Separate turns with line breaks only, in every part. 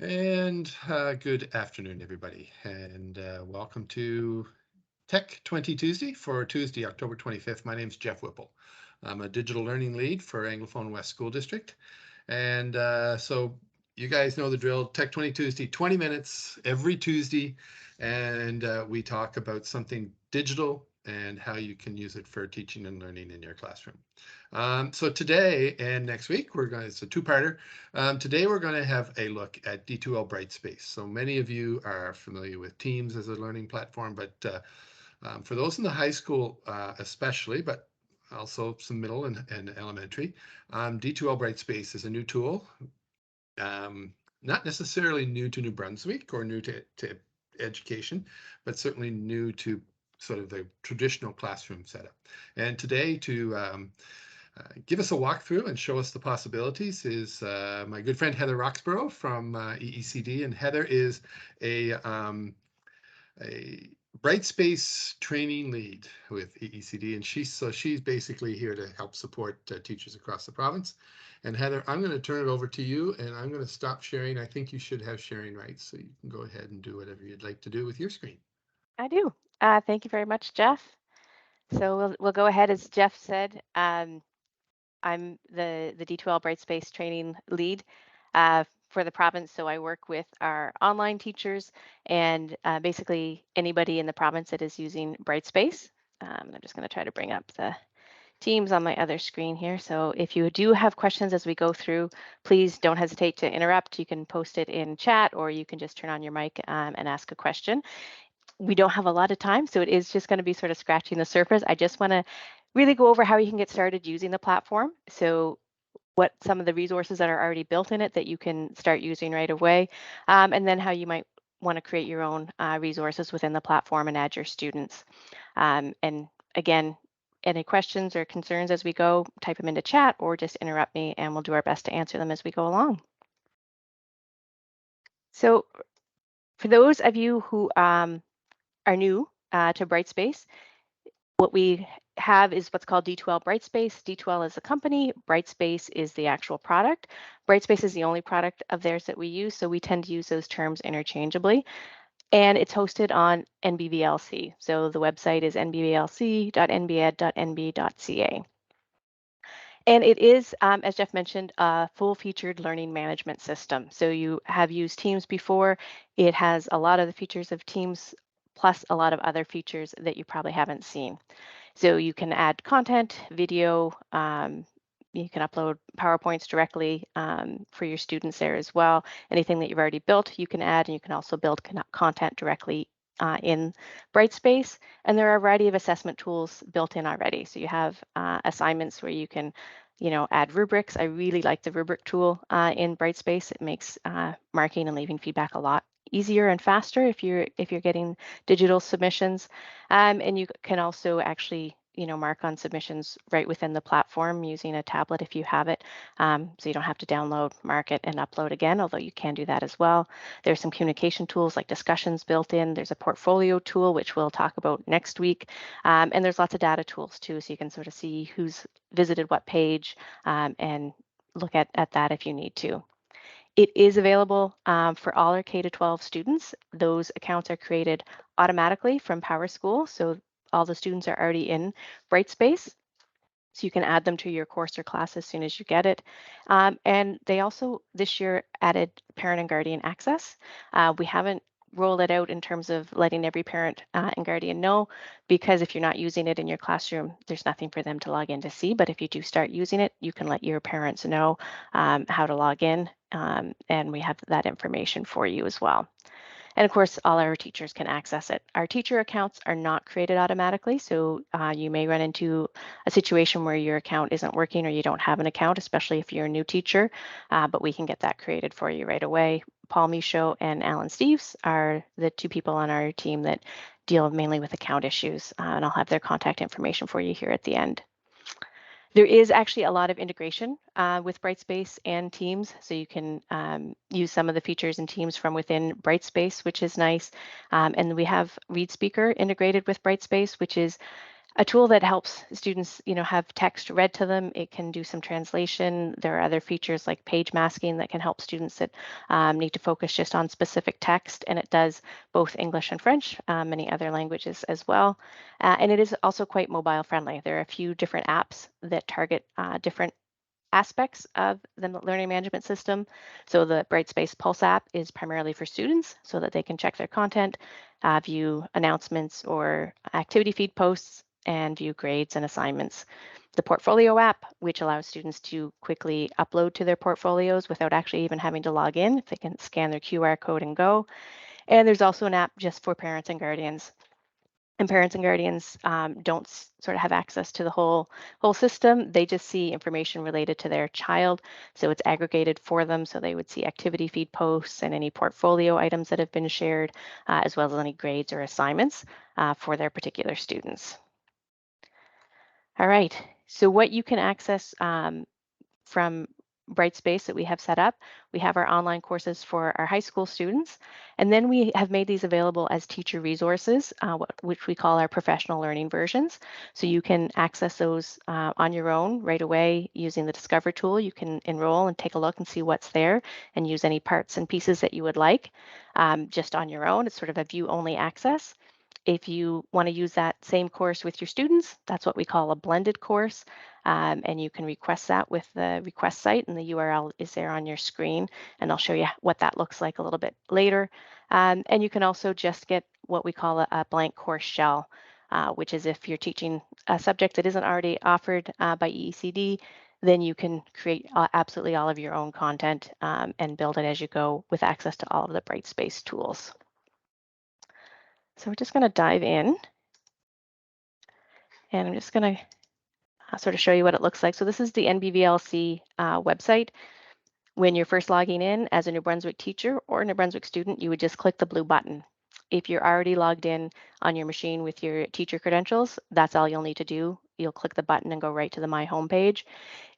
And good afternoon, everybody, and welcome to Tech20 Tuesday for Tuesday, October 25th. My name is Jeff Whipple. I'm a digital learning lead for Anglophone West School District. And so you guys know the drill, Tech20 Tuesday, 20 minutes every Tuesday. And we talk about something digital and how you can use it for teaching and learning in your classroom. So today and next week, it's a two-parter. Today we're going to have a look at D2L Brightspace. So many of you are familiar with Teams as a learning platform, but for those in the high school especially, but also some middle and elementary, D2L Brightspace is a new tool, not necessarily new to New Brunswick or new to education, but certainly new to sort of the traditional classroom setup. And today to give us a walkthrough and show us the possibilities is my good friend Heather Roxborough from EECD, and Heather is a Brightspace training lead with EECD, and she's basically here to help support teachers across the province. And Heather, I'm going to turn it over to you, and I'm going to stop sharing. I think you should have sharing rights, so you can go ahead and do whatever you'd like to do with your screen.
I do. Thank you very much, Jeff. So we'll go ahead, as Jeff said. I'm the D2L Brightspace training lead for the province. So I work with our online teachers and basically anybody in the province that is using Brightspace. I'm just going to try to bring up the Teams on my other screen here. So if you do have questions as we go through, please don't hesitate to interrupt. You can post it in chat, or you can just turn on your mic and ask a question. We don't have a lot of time, so it is just going to be sort of scratching the surface. I just want to really go over how you can get started using the platform. So what some of the resources that are already built in it that you can start using right away, and then how you might want to create your own resources within the platform and add your students. And again, any questions or concerns as we go, type them into chat or just interrupt me and we'll do our best to answer them as we go along. So for those of you who are new to Brightspace, what we have is what's called D2L Brightspace. D2L is the company, Brightspace is the actual product. Brightspace is the only product of theirs that we use, so we tend to use those terms interchangeably. And it's hosted on NBVLC. So the website is nbvlc.nbed.nb.ca. And it is, as Jeff mentioned, a full-featured learning management system. So you have used Teams before. It has a lot of the features of Teams, plus a lot of other features that you probably haven't seen. So you can add content, video, you can upload PowerPoints directly for your students there as well. Anything that you've already built, you can add, and you can also build content directly in Brightspace. And there are a variety of assessment tools built in already. So you have assignments where you can, add rubrics. I really like the rubric tool in Brightspace. It makes marking and leaving feedback a lot easier and faster if you're getting digital submissions. And you can also actually mark on submissions right within the platform using a tablet if you have it. So you don't have to download, mark it, and upload again, although you can do that as well. There's some communication tools like discussions built in. There's a portfolio tool, which we'll talk about next week. And there's lots of data tools too, so you can sort of see who's visited what page and look at that if you need to. It is available for all our K-12 students. Those accounts are created automatically from PowerSchool, so all the students are already in Brightspace. So you can add them to your course or class as soon as you get it. And they also this year added parent and guardian access. We haven't rolled it out in terms of letting every parent and guardian know, because if you're not using it in your classroom, there's nothing for them to log in to see. But if you do start using it, you can let your parents know how to log in, and we have that information for you as well. And of course, all our teachers can access it. Our teacher accounts are not created automatically, so you may run into a situation where your account isn't working or you don't have an account, especially if you're a new teacher, but we can get that created for you right away. Paul Michaud and Alan Steves are the two people on our team that deal mainly with account issues, and I'll have their contact information for you here at the end. There is actually a lot of integration with Brightspace and Teams, so you can use some of the features in Teams from within Brightspace, which is nice. And we have ReadSpeaker integrated with Brightspace, which is a tool that helps students, have text read to them. It can do some translation. There are other features like page masking that can help students that need to focus just on specific text, and it does both English and French, many other languages as well. And it is also quite mobile friendly. There are a few different apps that target different aspects of the learning management system. So the Brightspace Pulse app is primarily for students so that they can check their content, view announcements or activity feed posts, and view grades and assignments. The Portfolio app, which allows students to quickly upload to their portfolios without actually even having to log in. They can scan their QR code and go. And there's also an app just for parents and guardians. And parents and guardians don't sort of have access to the whole system. They just see information related to their child. So it's aggregated for them. So they would see activity feed posts and any portfolio items that have been shared, as well as any grades or assignments for their particular students. All right, so what you can access from Brightspace that we have set up. We have our online courses for our high school students, and then we have made these available as teacher resources, which we call our professional learning versions. So you can access those on your own right away using the Discover tool. You can enroll and take a look and see what's there and use any parts and pieces that you would like just on your own. It's sort of a view-only access. If you want to use that same course with your students, that's what we call a blended course. And you can request that with the request site, and the URL is there on your screen. And I'll show you what that looks like a little bit later. And you can also just get what we call a blank course shell, which is if you're teaching a subject that isn't already offered by EECD, then you can create absolutely all of your own content and build it as you go with access to all of the Brightspace tools. So we're just going to dive in, and I'm just going to sort of show you what it looks like. So this is the NBVLC website. When you're first logging in as a New Brunswick teacher or a New Brunswick student, you would just click the blue button. If you're already logged in on your machine with your teacher credentials, that's all you'll need to do. You'll click the button and go right to the My Home page.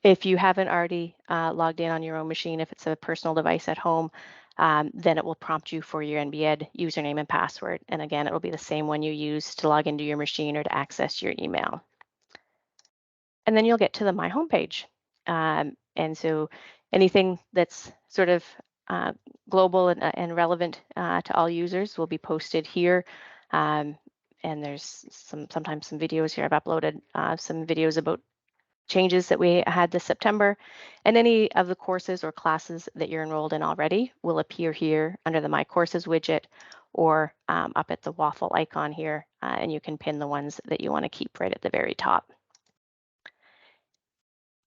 If you haven't already logged in on your own machine, if it's a personal device at home, then it will prompt you for your NBEd username and password. And again, it will be the same one you use to log into your machine or to access your email. And then you'll get to the My Home page. And so anything that's sort of global and relevant to all users will be posted here. And there's sometimes some videos here. I've uploaded some videos about changes that we had this September, and any of the courses or classes that you're enrolled in already will appear here under the My Courses widget or up at the waffle icon here, and you can pin the ones that you want to keep right at the very top.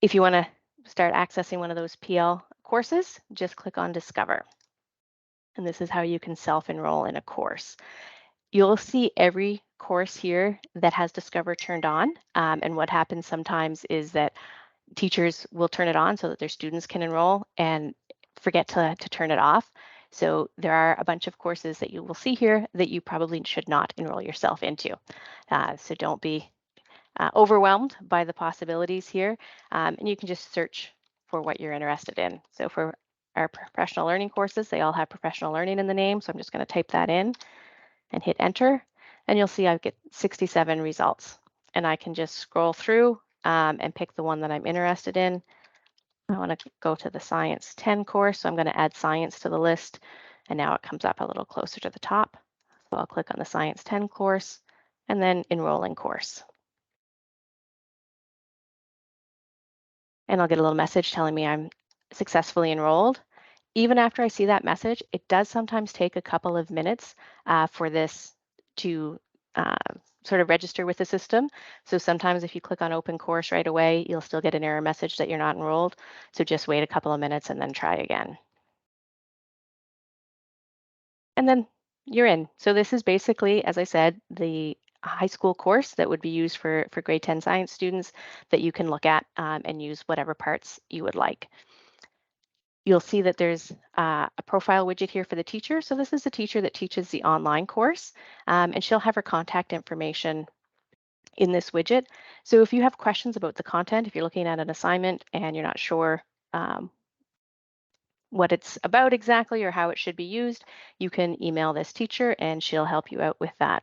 If you want to start accessing one of those PL courses, just click on Discover. And this is how you can self-enroll in a course. You'll see every course here that has Discover turned on. And what happens sometimes is that teachers will turn it on so that their students can enroll and forget to turn it off. So there are a bunch of courses that you will see here that you probably should not enroll yourself into. So don't be overwhelmed by the possibilities here. And you can just search for what you're interested in. So for our professional learning courses, they all have professional learning in the name. So I'm just going to type that in and hit enter. And you'll see I get 67 results. And I can just scroll through and pick the one that I'm interested in. I want to go to the Science 10 course, so I'm going to add science to the list. And now it comes up a little closer to the top. So I'll click on the Science 10 course and then Enrolling course. And I'll get a little message telling me I'm successfully enrolled. Even after I see that message, it does sometimes take a couple of minutes for this to sort of register with the system. So sometimes if you click on open course right away, you'll still get an error message that you're not enrolled. So just wait a couple of minutes and then try again. And then you're in. So this is basically, as I said, the high school course that would be used for grade 10 science students that you can look at and use whatever parts you would like. You'll see that there's a profile widget here for the teacher. So this is the teacher that teaches the online course, and she'll have her contact information in this widget. So if you have questions about the content, if you're looking at an assignment and you're not sure what it's about exactly or how it should be used, you can email this teacher and she'll help you out with that.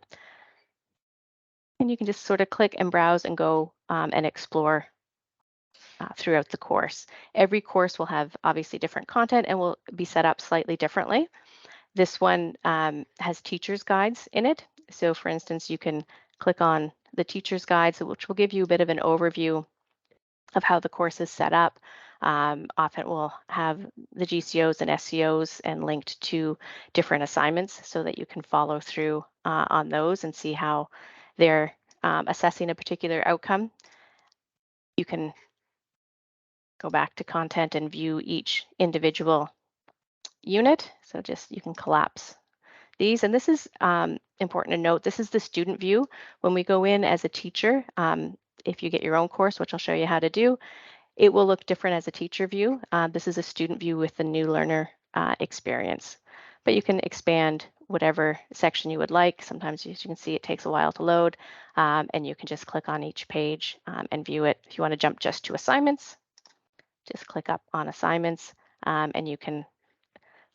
And you can just sort of click and browse and go and explore throughout the course. Every course will have obviously different content and will be set up slightly differently. This one has teacher's guides in it. So for instance, you can click on the teacher's guides, which will give you a bit of an overview of how the course is set up. Often we'll have the GCOs and SCOs and linked to different assignments so that you can follow through on those and see how they're assessing a particular outcome. You can go back to content and view each individual unit. So just you can collapse these. And this is important to note. This is the student view. When we go in as a teacher, if you get your own course, which I'll show you how to do, it will look different as a teacher view. This is a student view with the new learner experience. But you can expand whatever section you would like. Sometimes, as you can see, it takes a while to load, and you can just click on each page and view it. If you want to jump just to assignments, just click up on assignments, and you can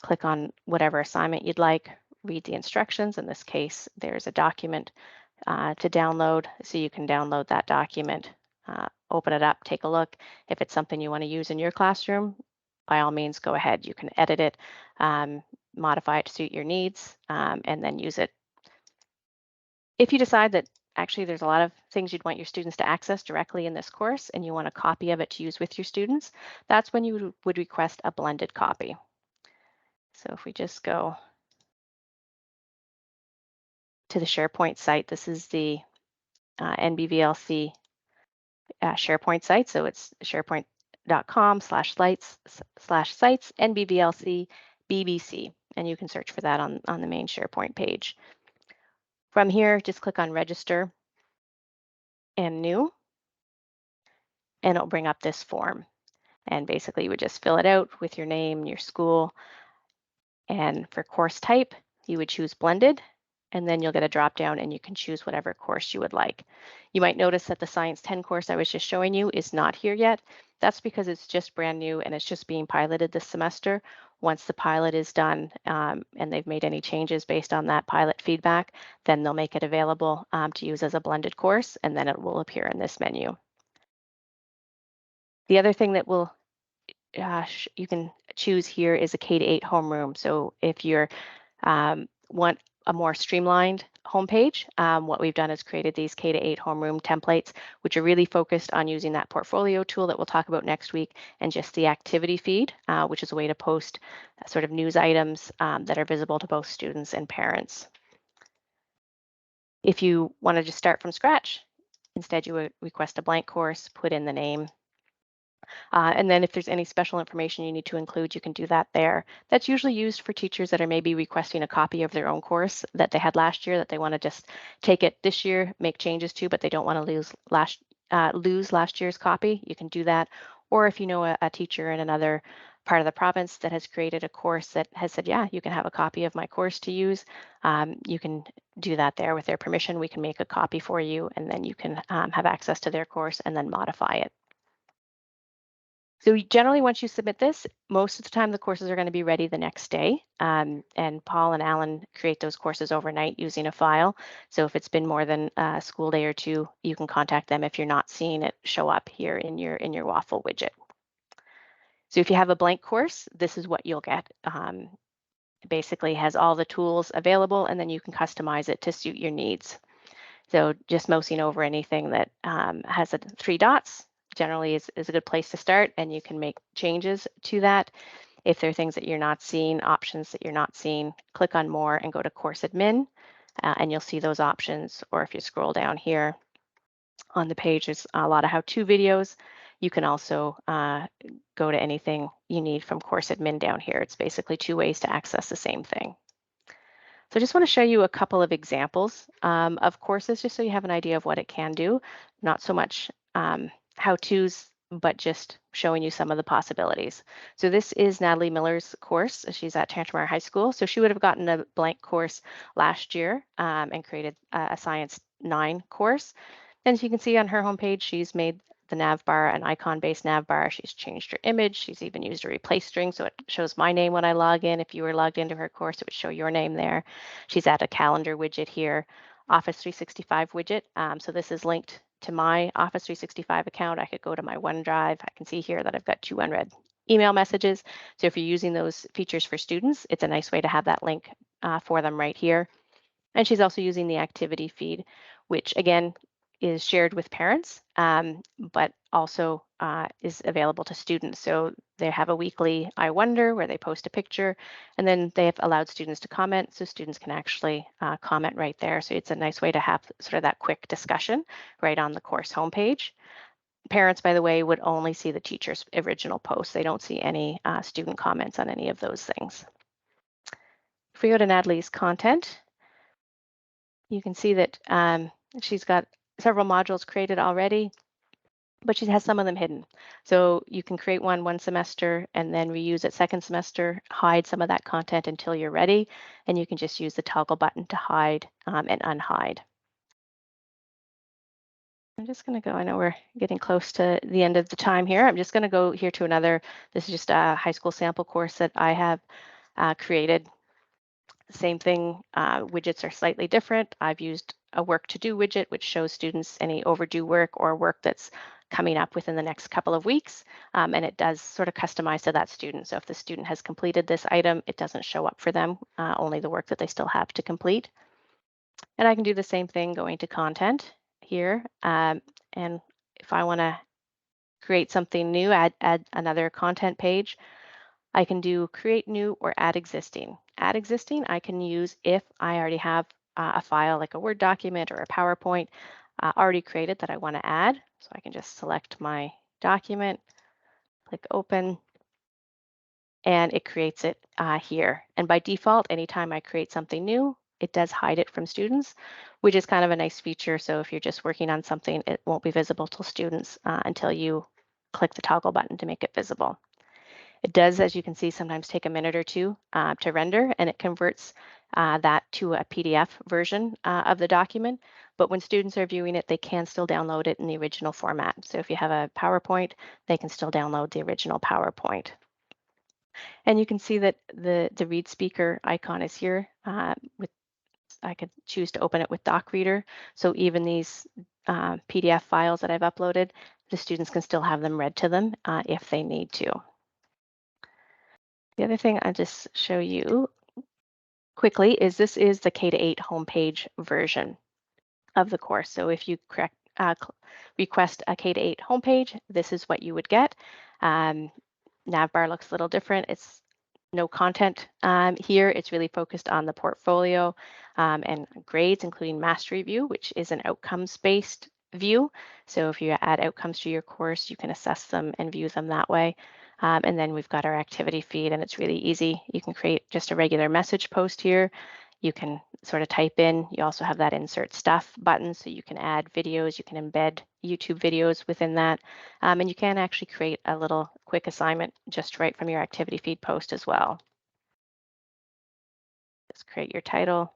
click on whatever assignment you'd like, read the instructions. In this case, there's a document to download, so you can download that document, open it up, take a look. If it's something you want to use in your classroom, by all means, go ahead. You can edit it, modify it to suit your needs, and then use it. If you decide that actually there's a lot of things you'd want your students to access directly in this course and you want a copy of it to use with your students, that's when you would request a blended copy. So if we just go to the SharePoint site, this is the NBVLC SharePoint site. So it's sharepoint.com/sites NBVLC BBC, and you can search for that on the main SharePoint page. From here, just click on Register and New, and it'll bring up this form. And basically, you would just fill it out with your name, your school, and for course type, you would choose Blended, and then you'll get a drop down and you can choose whatever course you would like. You might notice that the Science 10 course I was just showing you is not here yet. That's because it's just brand new and it's just being piloted this semester. Once the pilot is done and they've made any changes based on that pilot feedback, then they'll make it available to use as a blended course, and then it will appear in this menu. The other thing that will you can choose here is a K-8 homeroom. So if you're want a more streamlined homepage, what we've done is created these K-8 homeroom templates, which are really focused on using that portfolio tool that we'll talk about next week, and just the activity feed, which is a way to post sort of news items that are visible to both students and parents. If you want to just start from scratch, instead you would request a blank course, put in the name, and then if there's any special information you need to include, you can do that there. That's usually used for teachers that are maybe requesting a copy of their own course that they had last year that they want to just take it this year, make changes to, but they don't want to lose last year's copy. You can do that. Or if you know a teacher in another part of the province that has created a course that has said, yeah, you can have a copy of my course to use, you can do that there with their permission. We can make a copy for you, and then you can have access to their course and then modify it. So generally, once you submit this, most of the time the courses are going to be ready the next day. And Paul and Alan create those courses overnight using a file. So if it's been more than a school day or two, you can contact them if you're not seeing it show up here in your Waffle widget. So if you have a blank course, this is what you'll get. It basically has all the tools available, and then you can customize it to suit your needs. So just mousing over anything that has 3 dots generally is a good place to start, and you can make changes to that. If there are things that you're not seeing, options that you're not seeing, click on More and go to Course Admin, and you'll see those options. Or if you scroll down here on the page, there's a lot of how-to videos. You can also go to anything you need from Course Admin down here. It's basically 2 ways to access the same thing. So I just want to show you a couple of examples of courses, just so you have an idea of what it can do. Not so much how-tos, but just showing you some of the possibilities. So this is Natalie Miller's course. She's at Tantramar High School. So she would have gotten a blank course last year and created a Science 9 course. And as you can see on her homepage, she's made the nav bar an icon-based nav bar. She's changed her image. She's even used a replace string, so it shows my name when I log in. If you were logged into her course, it would show your name there. She's added a calendar widget here. Office 365 widget. So this is linked to my Office 365 account. I could go to my OneDrive. I can see here that I've got 2 unread email messages. So if you're using those features for students, it's a nice way to have that link for them right here. And she's also using the activity feed, which again is shared with parents, but also is available to students. So they have a weekly I Wonder where they post a picture, and then they have allowed students to comment, so students can actually comment right there. So it's a nice way to have sort of that quick discussion right on the course homepage. Parents, by the way, would only see the teacher's original post. They don't see any student comments on any of those things. If we go to Natalie's content, you can see that she's got several modules created already, but she has some of them hidden. So you can create one semester and then reuse it second semester, hide some of that content until you're ready, and you can just use the toggle button to hide and unhide. I'm just going to go, I know we're getting close to the end of the time here. I'm just going to go here to another, this is just a high school sample course that I have created. Same thing, widgets are slightly different. I've used a work to do widget, which shows students any overdue work or work that's coming up within the next couple of weeks. And it does sort of customize to that student. So if the student has completed this item, it doesn't show up for them, only the work that they still have to complete. And I can do the same thing going to content here. And if I want to create something new, add another content page, I can do create new or add existing. Add existing I can use if I already have a file like a Word document or a PowerPoint already created that I want to add. So I can just select my document, click open, and it creates it here. And by default, anytime I create something new, it does hide it from students, which is kind of a nice feature. So if you're just working on something, it won't be visible to students until you click the toggle button to make it visible. It does, as you can see, sometimes take a minute or two to render, and it converts that to a PDF version of the document. But when students are viewing it, they can still download it in the original format. So if you have a PowerPoint, they can still download the original PowerPoint. And you can see that the read speaker icon is here. I could choose to open it with Doc Reader. So even these PDF files that I've uploaded, the students can still have them read to them if they need to. The other thing I'll just show you quickly is this is the K-8 homepage version of the course. So if you request a K-8 homepage, this is what you would get. Navbar looks a little different. It's no content here. It's really focused on the portfolio and grades, including mastery view, which is an outcomes-based view. So if you add outcomes to your course, you can assess them and view them that way. And then we've got our activity feed, and it's really easy. You can create just a regular message post here. You can sort of type in. You also have that insert stuff button, so you can add videos. You can embed YouTube videos within that. And you can actually create a little quick assignment just right from your activity feed post as well. Just create your title,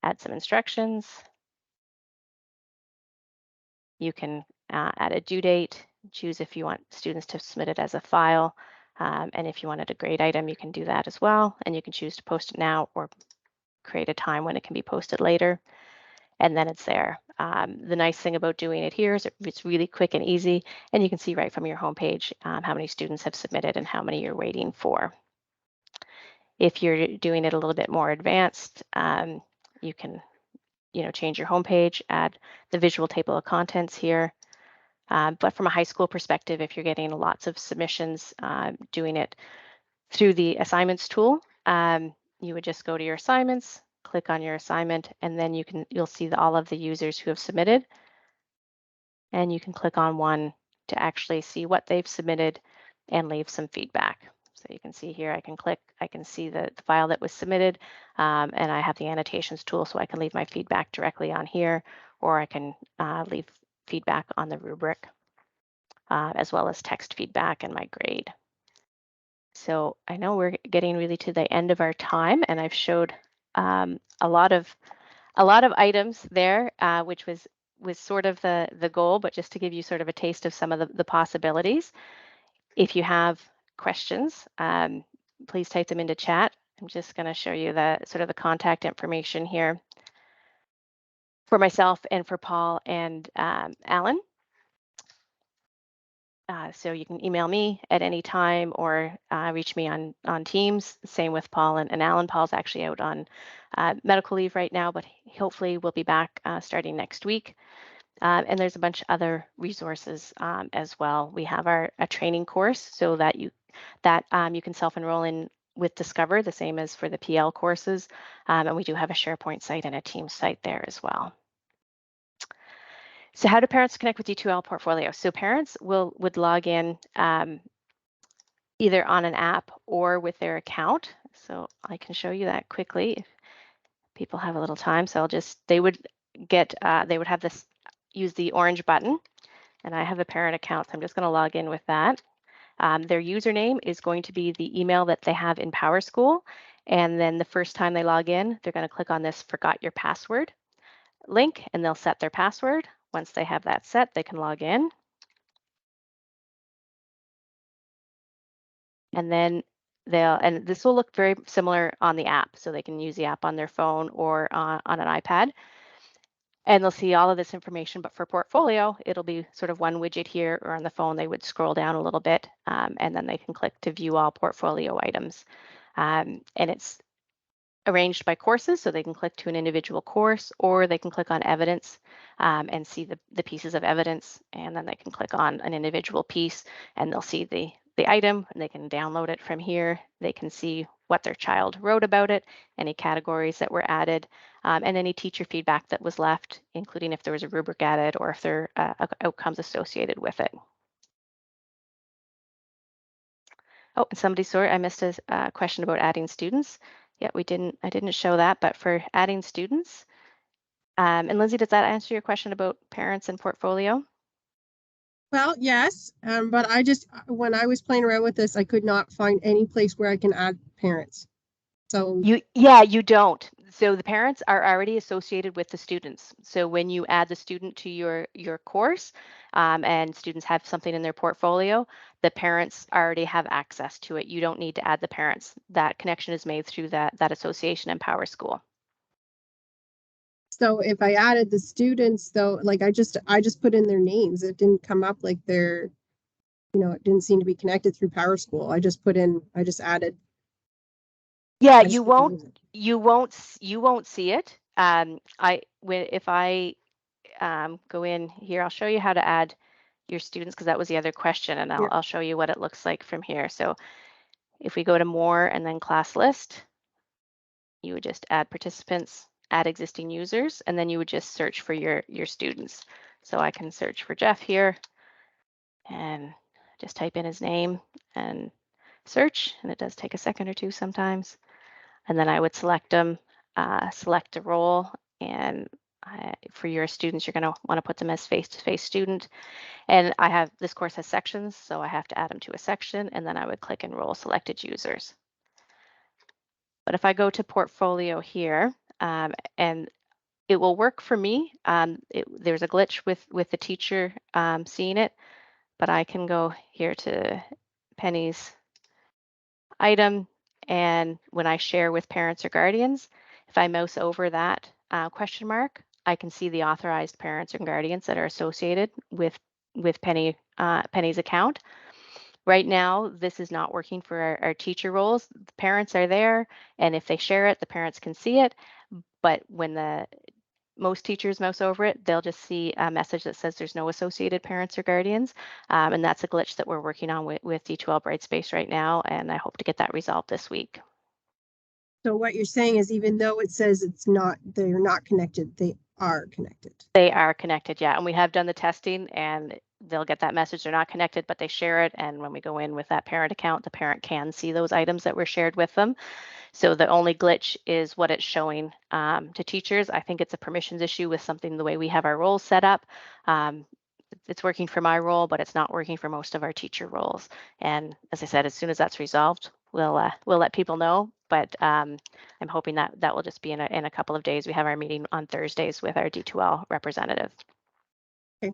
add some instructions. You can add a due date, choose if you want students to submit it as a file. And if you wanted a grade item, you can do that as well. And you can choose to post it now or create a time when it can be posted later. And then it's there. The nice thing about doing it here is it's really quick and easy, and you can see right from your homepage how many students have submitted and how many you're waiting for. If you're doing it a little bit more advanced, you can change your homepage, add the visual table of contents here. But from a high school perspective, if you're getting lots of submissions, doing it through the assignments tool, you would just go to your assignments, click on your assignment, and then you'll see all of the users who have submitted. And you can click on one to actually see what they've submitted and leave some feedback. So you can see here, I can see the file that was submitted, and I have the annotations tool, so I can leave my feedback directly on here, or I can leave feedback on the rubric, as well as text feedback and my grade. So I know we're getting really to the end of our time, and I've showed a lot of items there, which was sort of the goal, but just to give you sort of a taste of some of the possibilities. If you have questions, please type them into chat. I'm just going to show you the sort of the contact information here. for myself and for Paul and Alan. So you can email me at any time or reach me on Teams. Same with Paul and Alan. Paul's actually out on medical leave right now, but hopefully we'll be back starting next week. And there's a bunch of other resources as well. We have a training course so that you can self-enroll in with Discover, the same as for the PL courses. And we do have a SharePoint site and a Teams site there as well. So how do parents connect with D2L Portfolio? So parents would log in either on an app or with their account. So I can show you that quickly if people have a little time. So they would have this, use the orange button, and I have a parent account, so I'm just going to log in with that. Their username is going to be the email that they have in PowerSchool, and then the first time they log in, they're going to click on this "Forgot your password" link, and they'll set their password. Once they have that set, they can log in. And then and this will look very similar on the app, so they can use the app on their phone or on an iPad. And they'll see all of this information, but for Portfolio, it'll be sort of one widget here, or on the phone, they would scroll down a little bit, and then they can click to view all Portfolio items. And it's arranged by courses, so they can click to an individual course, or they can click on evidence and see the pieces of evidence, and then they can click on an individual piece and they'll see the item, and they can download it from here. They can see what their child wrote about it, any categories that were added, and any teacher feedback that was left, including if there was a rubric added or if there are outcomes associated with it. Oh, and sorry, I missed a question about adding students. Yeah, I didn't show that, but for adding students, and Lindsay, does that answer your question about parents and Portfolio?
Well, yes, but when I was playing around with this, I could not find any place where I can add parents. So
you don't. So the parents are already associated with the students. So when you add the student to your course, and students have something in their portfolio, the parents already have access to it. You don't need to add the parents. That connection is made through that association in PowerSchool.
So if I added the students, though, like I just put in their names, it didn't come up like it didn't seem to be connected through PowerSchool. I just added.
Yeah, you won't see it. If I go in here, I'll show you how to add your students, because that was the other question, and I'll show you what it looks like from here. So if we go to more and then class list, you would just add participants, add existing users, and then you would just search for your students. So I can search for Jeff here and just type in his name and search, and it does take a second or two sometimes. And then I would select them, select a role, and for your students, you're going to want to put them as face-to-face student. And this course has sections, so I have to add them to a section, and then I would click enroll selected users. But if I go to Portfolio here, and it will work for me, there's a glitch with the teacher seeing it, but I can go here to Penny's item, and when I share with parents or guardians, if I mouse over that question mark, I can see the authorized parents and guardians that are associated with Penny's account. Right now, this is not working for our teacher roles. The parents are there, and if they share it, the parents can see it. But when most teachers mouse over it, they'll just see a message that says there's no associated parents or guardians. And that's a glitch that we're working on with D2L Brightspace right now, and I hope to get that resolved this week.
So what you're saying is, even though it says they're not connected, they are connected.
They are connected, yeah. And we have done the testing, and they'll get that message they're not connected, but they share it. And when we go in with that parent account, the parent can see those items that were shared with them. So the only glitch is what it's showing to teachers. I think it's a permissions issue with something the way we have our roles set up. It's working for my role, but it's not working for most of our teacher roles. And as I said, as soon as that's resolved, we'll let people know. But I'm hoping that will just be in a couple of days. We have our meeting on Thursdays with our D2L representative.
Okay,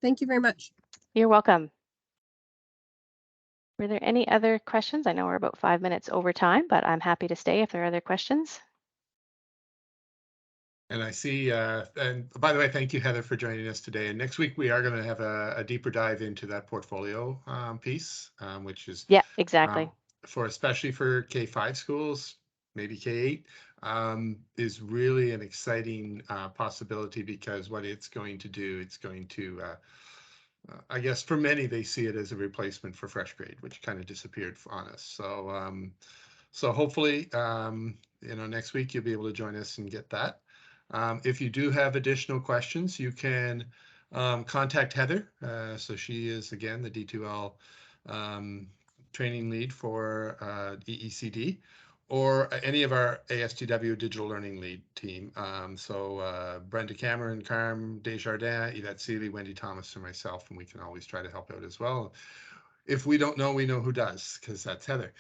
thank you very much.
You're welcome. Were there any other questions? I know we're about 5 minutes over time, but I'm happy to stay if there are other questions.
And I see, and by the way, thank you, Heather, for joining us today. And next week, we are going to have a deeper dive into that portfolio piece, which is
Yeah, exactly.
for especially for K-5 schools, maybe K-8, is really an exciting possibility, because what it's going to do, it's going to, I guess for many, they see it as a replacement for fresh grade, which kind of disappeared on us. So hopefully, next week you'll be able to join us and get that. If you do have additional questions, you can contact Heather. So she is, again, the D2L training lead for EECD, or any of our ASD-W digital learning lead team. Brenda Cameron, Carm Desjardins, Yvette Seeley, Wendy Thomas, and myself, and we can always try to help out as well. If we don't know, we know who does, because that's Heather.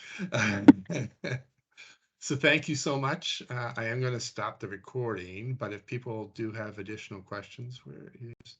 So thank you so much. I am going to stop the recording, but if people do have additional questions, where is